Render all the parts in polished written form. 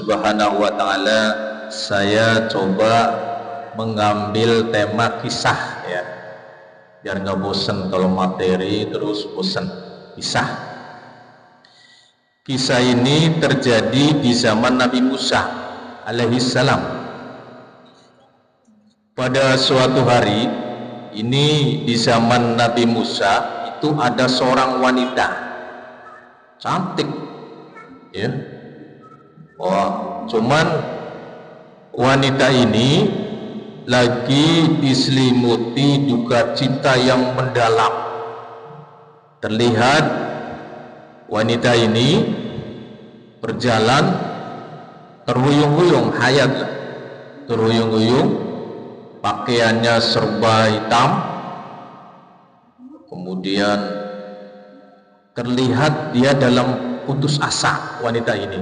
Subhanahu wa ta'ala, saya coba mengambil tema kisah ya, biar nggak bosen. Kalau materi terus bosen. Kisah ini terjadi di zaman Nabi Musa alaihissalam. Pada suatu hari ini, di zaman Nabi Musa itu ada seorang wanita cantik ya. Wah, cuman wanita ini lagi diselimuti duka cita yang mendalam. Terlihat wanita ini berjalan terhuyung-huyung, terhuyung-huyung, pakaiannya serba hitam. Kemudian terlihat dia dalam putus asa. Wanita ini,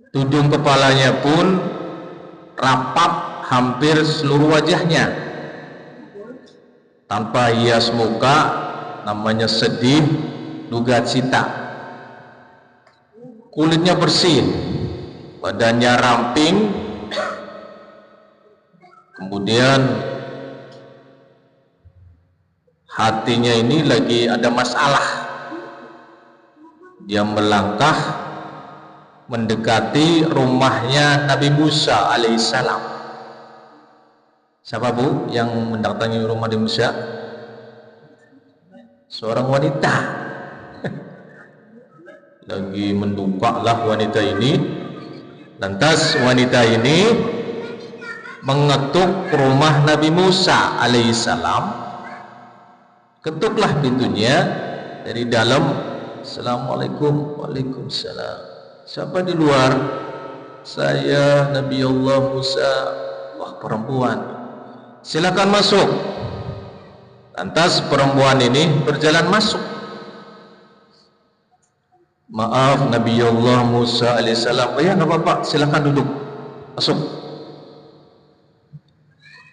tudung kepalanya pun rapat hampir seluruh wajahnya, tanpa hias muka, namanya sedih, duka cita. Kulitnya bersih, badannya ramping, kemudian hatinya ini lagi ada masalah. Dia melangkah mendekati rumahnya Nabi Musa alaihissalam. Siapa bu yang mendatangi rumah Nabi Musa? Seorang wanita. Lagi mendukaklah wanita ini. Lantas wanita ini mengetuk rumah Nabi Musa alaihissalam. Ketuklah pintunya dari dalam. Assalamualaikum. Waalaikumsalam. Siapa di luar? Saya Nabi Allah Musa. Wah, perempuan. Silakan masuk. Lantas perempuan ini berjalan masuk. Maaf Nabi Allah Musa alaihissalam. Ya nggak apa-apa, silakan duduk. Masuk.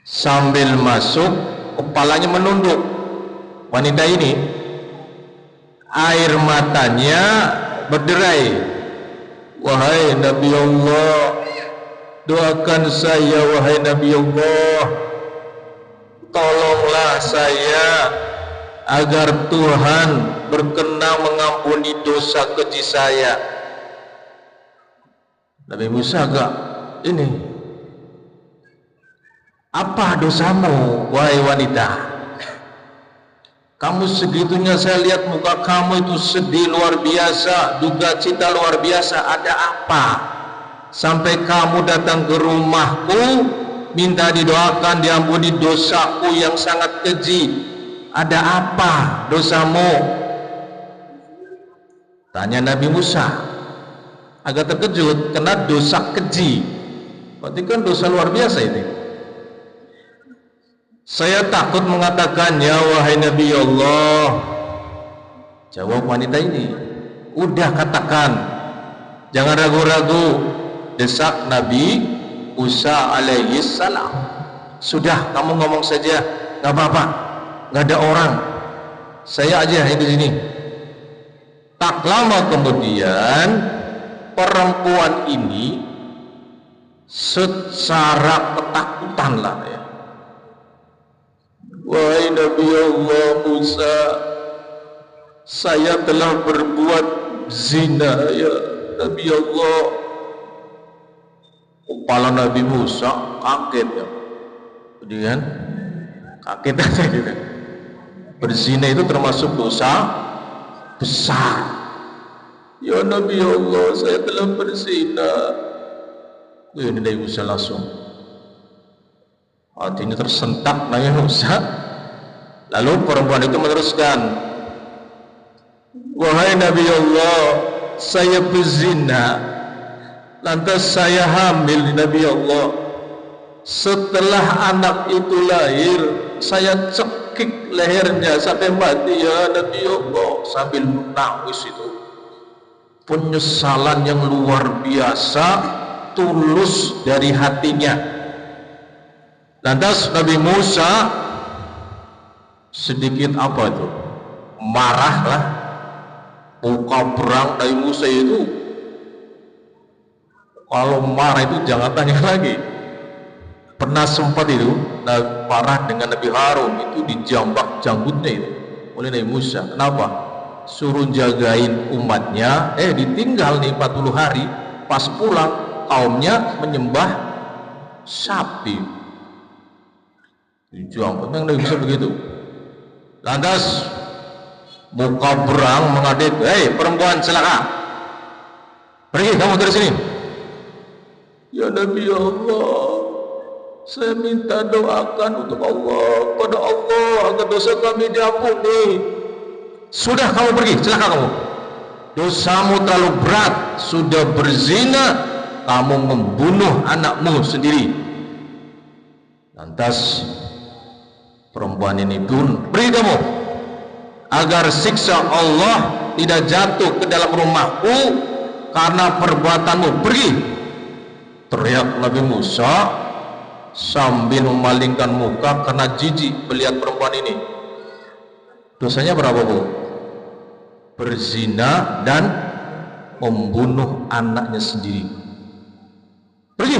Sambil masuk, kepalanya menunduk. Wanita ini air matanya berderai. Wahai Nabi Allah, doakan saya wahai Nabi Allah, tolonglah saya agar Tuhan berkenan mengampuni dosa keji saya. Nabi Musa agak ini, apa dosamu wahai wanita? Kamu segitunya, saya lihat muka kamu itu sedih luar biasa, duka cita luar biasa. Ada apa? Sampai kamu datang ke rumahku, minta didoakan diampuni dosaku yang sangat keji. Ada apa dosamu? Tanya Nabi Musa. Agak terkejut, karena dosa keji. Berarti kan dosa luar biasa ini. Saya takut mengatakannya wahai Nabi Allah. Jawab wanita ini. Udah katakan, jangan ragu-ragu. Desak Nabi Musa alaihi salam. Sudah, kamu ngomong saja, nggak apa-apa, nggak ada orang, saya aja yang di sini. Tak lama kemudian perempuan ini secara ketakutan lah ya. Wahai Nabi Allah Musa, saya telah berbuat zina ya Nabi Allah. Kepala Nabi Musa kaget ya, kemudian kaget aja gitu. Berzina itu termasuk dosa besar. Ya Nabi Allah, saya telah berzina. Ini Nabi Musa langsung hatinya tersentak Nabi Musa. Lalu perempuan itu meneruskan, wahai Nabi Allah, saya berzina, lantas saya hamil di Nabi Allah. Setelah anak itu lahir, saya cekik lehernya sampai mati ya Nabi Allah. Sambil menangis itu, penyesalan yang luar biasa tulus dari hatinya. Lantas Nabi Musa sedikit apa itu? Marahlah. Muka berang Nabi Musa itu Kalau marah itu jangan tanya lagi. Pernah sempat itu marah dengan Nabi Harun, itu dijambak janggutnya itu oleh Nabi Musa. Kenapa? Suruh jagain umatnya, ditinggal nih 40 hari. Pas pulang kaumnya menyembah sapi. Dijambak, memang Nabi Musa begitu. Lantas muka berang mengadit, perempuan celaka, pergi kamu dari sini. Ya Nabi Allah, saya minta doakan untuk Allah, pada Allah agar dosa kami diampuni. Sudah kamu pergi, celaka kamu. Dosamu terlalu berat, sudah berzina, kamu membunuh anakmu sendiri. Lantas perempuan ini pun, pergi kamu, agar siksa Allah tidak jatuh ke dalam rumahku karena perbuatanmu. Pergi, teriak Nabi Musa sambil memalingkan muka karena jijik melihat perempuan ini. Dosanya berapa, Bu? Berzina dan membunuh anaknya sendiri. Pergi,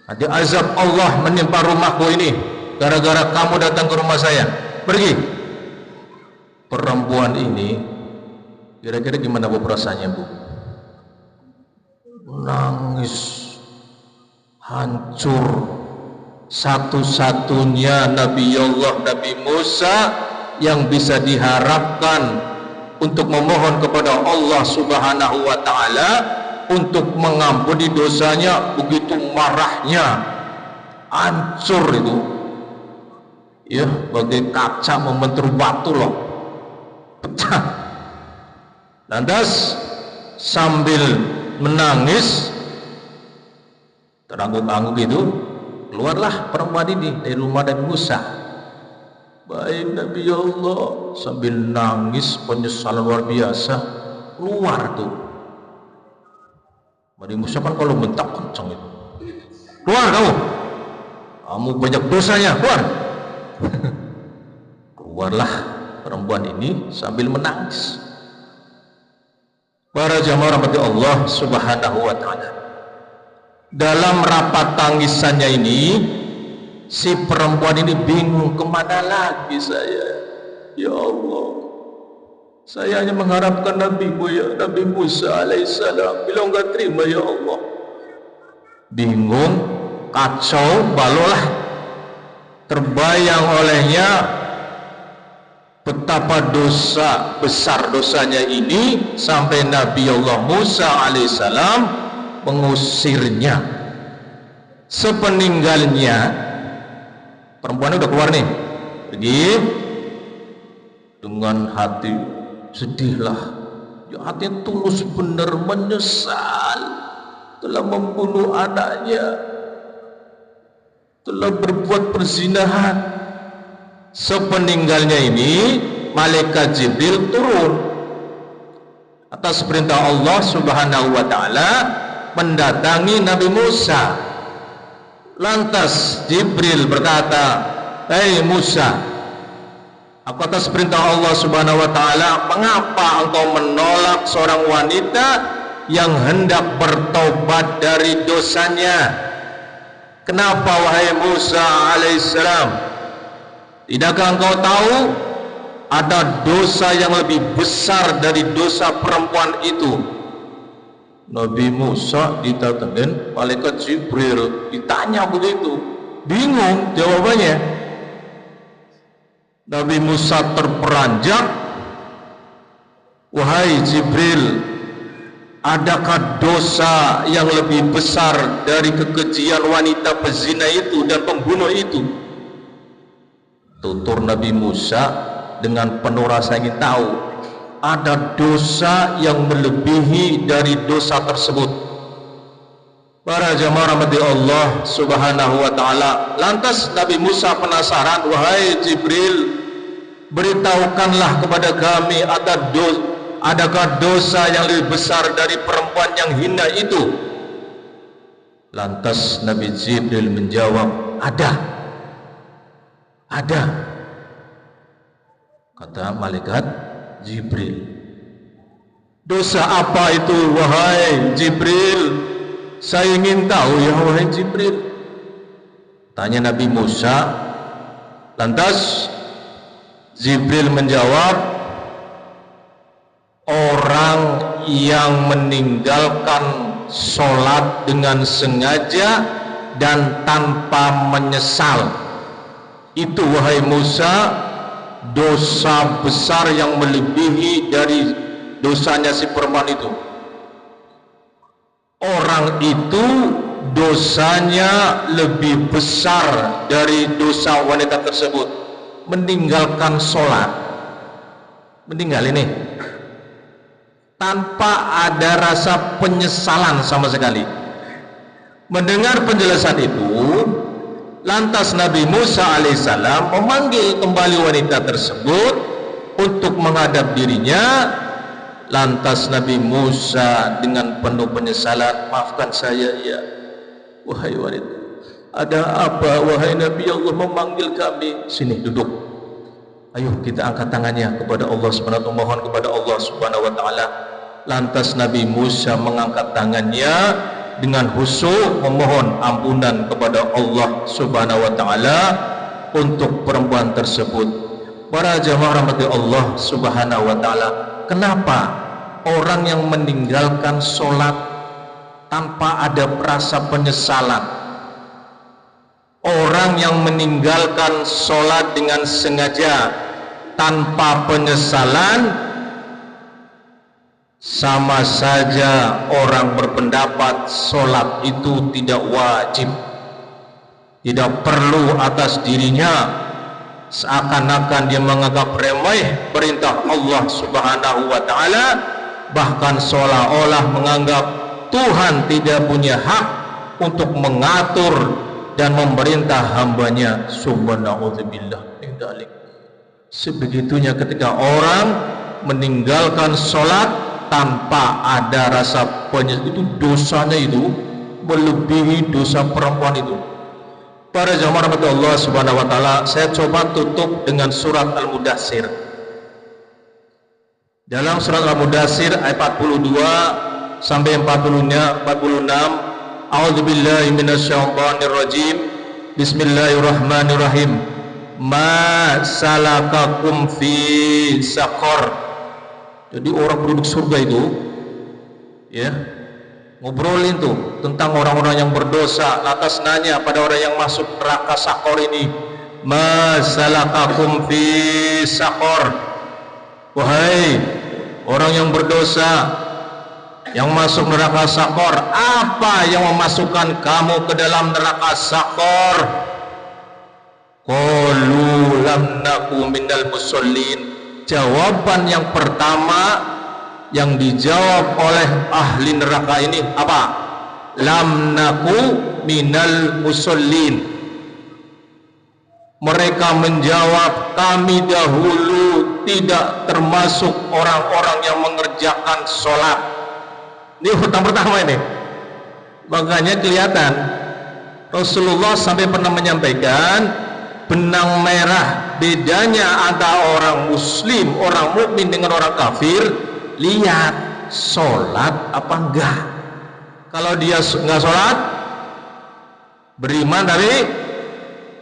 ada azab Allah menimpa rumahku ini gara-gara kamu datang ke rumah saya. Pergi. Perempuan ini kira-kira gimana, Bu, perasaannya, Bu? Nangis hancur. Satu-satunya Nabi Allah, Nabi Musa yang bisa diharapkan untuk memohon kepada Allah Subhanahu wa Ta'ala untuk mengampuni dosanya, begitu marahnya, hancur itu ya, bagai kaca membentur batu loh, pecah. Lantas sambil menangis terangguk-angguk itu, keluarlah perempuan ini dari rumah Nabi Musa. Baik Nabi Allah, sambil nangis penyesalan luar biasa, keluar tuh. Nabi Musa kan kalau bentak kenceng itu, keluar kamu banyak dosanya, keluar. Keluarlah perempuan ini sambil menangis. Para jamaah rahmati Allah Subhanahu wa Ta'ala, dalam rapat tangisannya ini, si perempuan ini bingung, kemana lagi saya, ya Allah, saya hanya mengharapkan Nabi-Mu, ya Nabi Musa alaihissalam, bila enggak terima ya Allah. Bingung, kacau balolah, terbayang olehnya betapa dosa besar dosanya ini sampai Nabi Allah Musa alaihissalam mengusirnya. Sepeninggalnya, perempuan udah keluar nih, pergi dengan hati sedihlah, ya, hati tulus benar, menyesal telah membunuh anaknya, telah berbuat perzinahan. Sepeninggalnya ini, malaikat Jibril turun atas perintah Allah Subhanahu wa Ta'ala mendatangi Nabi Musa. Lantas Jibril berkata, "Hei Musa, aku atas perintah Allah Subhanahu wa Ta'ala, mengapa engkau menolak seorang wanita yang hendak bertobat dari dosanya? Kenapa wahai Musa alaihissalam? Tidakkah engkau tahu ada dosa yang lebih besar dari dosa perempuan itu?" Nabi Musa didatangin malaikat Jibril, ditanya begitu, bingung jawabannya. Nabi Musa terperanjat, "Wahai Jibril, adakah dosa yang lebih besar dari kekejian wanita pezina itu dan pembunuh itu?" Tutur Nabi Musa dengan penuh rasa ingin tahu, ada dosa yang melebihi dari dosa tersebut. Para jamaah rahmati Allah Subhanahu wa Ta'ala, lantas Nabi Musa penasaran, "Wahai Jibril, beritahukanlah kepada kami, adakah dosa yang lebih besar dari perempuan yang hina itu?" Lantas Nabi Jibril menjawab, ada. Kata malaikat Jibril. "Dosa apa itu wahai Jibril?" Saya ingin tahu ya wahai Jibril. Tanya Nabi Musa. Lantas Jibril menjawab, orang yang meninggalkan sholat dengan sengaja dan tanpa menyesal, itu wahai Musa dosa besar yang melebihi dari dosanya si perempuan itu. Orang itu dosanya lebih besar dari dosa wanita tersebut, meninggalkan sholat, meninggal ini tanpa ada rasa penyesalan sama sekali. Mendengar penjelasan itu, lantas Nabi Musa alaihissalam memanggil kembali wanita tersebut untuk menghadap dirinya. Lantas Nabi Musa dengan penuh penyesalan, maafkan saya ya wahai wanita, ada apa wahai Nabi Allah memanggil kami? Sini duduk, ayo kita angkat tangannya kepada Allah subhanahu wa ta'ala, mohon kepada Allah subhanahu wa ta'ala. Lantas Nabi Musa mengangkat tangannya dengan khusyuk memohon ampunan kepada Allah subhanahu wa ta'ala untuk perempuan tersebut. Para jamaah rahmati Allah subhanahu wa ta'ala, kenapa orang yang meninggalkan sholat tanpa ada rasa penyesalan, orang yang meninggalkan sholat dengan sengaja tanpa penyesalan, sama saja orang berpendapat sholat itu tidak wajib, tidak perlu atas dirinya, seakan-akan dia menganggap remeh perintah Allah subhanahu wa ta'ala, bahkan seolah-olah menganggap Tuhan tidak punya hak untuk mengatur dan memerintah hambanya. Subhanallah. Sebegitunya ketika orang meninggalkan sholat tanpa ada rasa penyesalan, itu dosanya itu melebihi dosa perempuan itu. Para jamaah rahmat Allah subhanahu wa ta'ala, saya coba tutup dengan surat Al-Mudaththir. Dalam surat Al-Mudaththir ayat 42 sampai 46, A'udzubillahi minasyaitonir rajim. Bismillahirrahmanirrahim. Ma salakakum fi saqar. Jadi orang penduduk surga itu ya ngobrolin tuh tentang orang-orang yang berdosa, lantas nanya pada orang yang masuk neraka sakor ini, ma salakakum fi sakor. Wahai orang yang berdosa yang masuk neraka sakor, apa yang memasukkan kamu ke dalam neraka sakor? Qalu lam naku minal musallin. Jawaban yang pertama yang dijawab oleh ahli neraka ini apa? Lam naku minal musallin. Mereka menjawab, kami dahulu tidak termasuk orang-orang yang mengerjakan sholat. Ini pertama ini. Makanya kelihatan Rasulullah sampai pernah menyampaikan, benang merah bedanya antara orang muslim, orang mukmin dengan orang kafir, lihat sholat apa enggak. Kalau dia enggak sholat, beriman tapi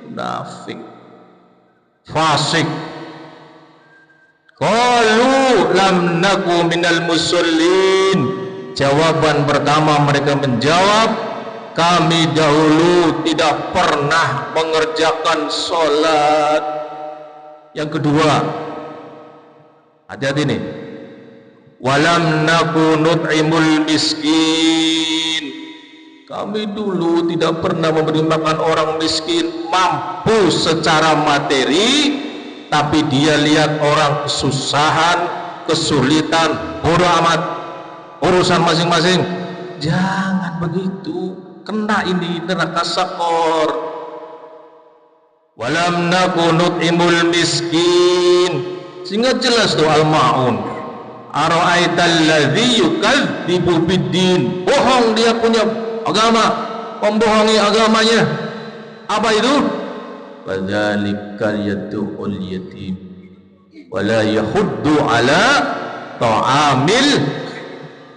munafik, fasik. Qalu lam naku minal musallin. Jawaban pertama mereka menjawab, kami dahulu tidak pernah mengerjakan sholat. Yang kedua, hati-hati nih, walam naku nut'imul miskin. Kami dulu tidak pernah memberi makan orang miskin, mampu secara materi, tapi dia lihat orang kesusahan, kesulitan, bodoh amat, urusan masing-masing. Jangan begitu, kena ini neraka sakor. Walam naku nut'imul miskin. Sehingga jelas tuh Al-Ma'un, ara'aital ladzi yukadzibu biddin. Bohong dia punya agama, membohongi agamanya. Apa itu? Fadzalikal yad'ul yatim wala yahuddu ala ta'amil.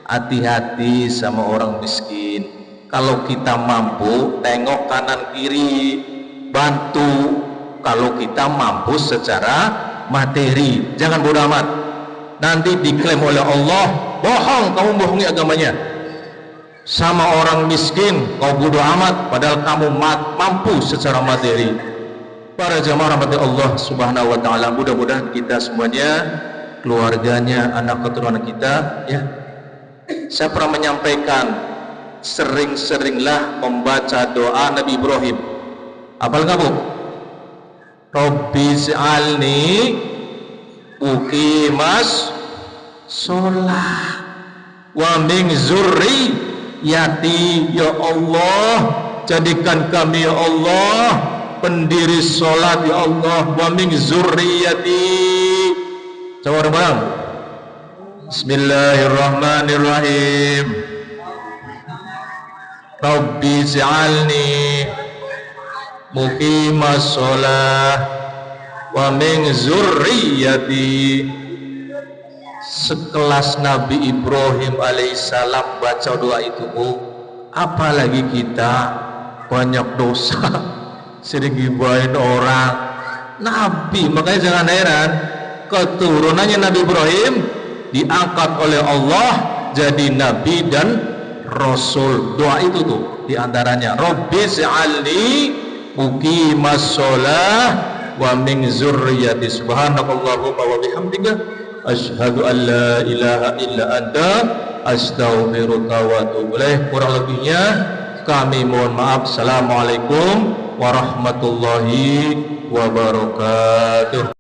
Hati-hati sama orang miskin. Kalau kita mampu, tengok kanan kiri, bantu. Kalau kita mampu secara materi, jangan bodoh amat. Nanti diklaim oleh Allah, bohong, kamu bohongi agamanya. Sama orang miskin, kau bodoh amat, padahal kamu mampu secara materi. Para jamaah rahmati Allah Subhanahu wa taala, mudah-mudahan kita semuanya, keluarganya, anak keturunan kita, ya. Saya pernah menyampaikan, sering-seringlah membaca doa Nabi Ibrahim. Hafal kamu? Rabbi ij'alni muqimas sholah wa min zurriyyati, ya Allah, jadikan kami ya Allah pendiri sholat ya Allah, wa min zurriyyati. Coba bareng. Bismillahirrahmanirrahim. Rabbi ij'alni muqimas sholah wa min zurriyyati. Sekelas Nabi Ibrahim alaihissalam baca doa itu, apalagi kita banyak dosa, sering gibahin orang. Nabi, makanya jangan heran keturunannya Nabi Ibrahim diangkat oleh Allah jadi Nabi dan Rasul. Doa itu tuh diantaranya, Rabbi ij'alni muqimas sholah wa min zurriyyati. Subhanakallahumma wa bihamdika asyhadu an la ilaha illa anta astaghfiruka wa atubu ilaik. Kurang lebihnya kami mohon maaf. Assalamualaikum warahmatullahi wabarakatuh.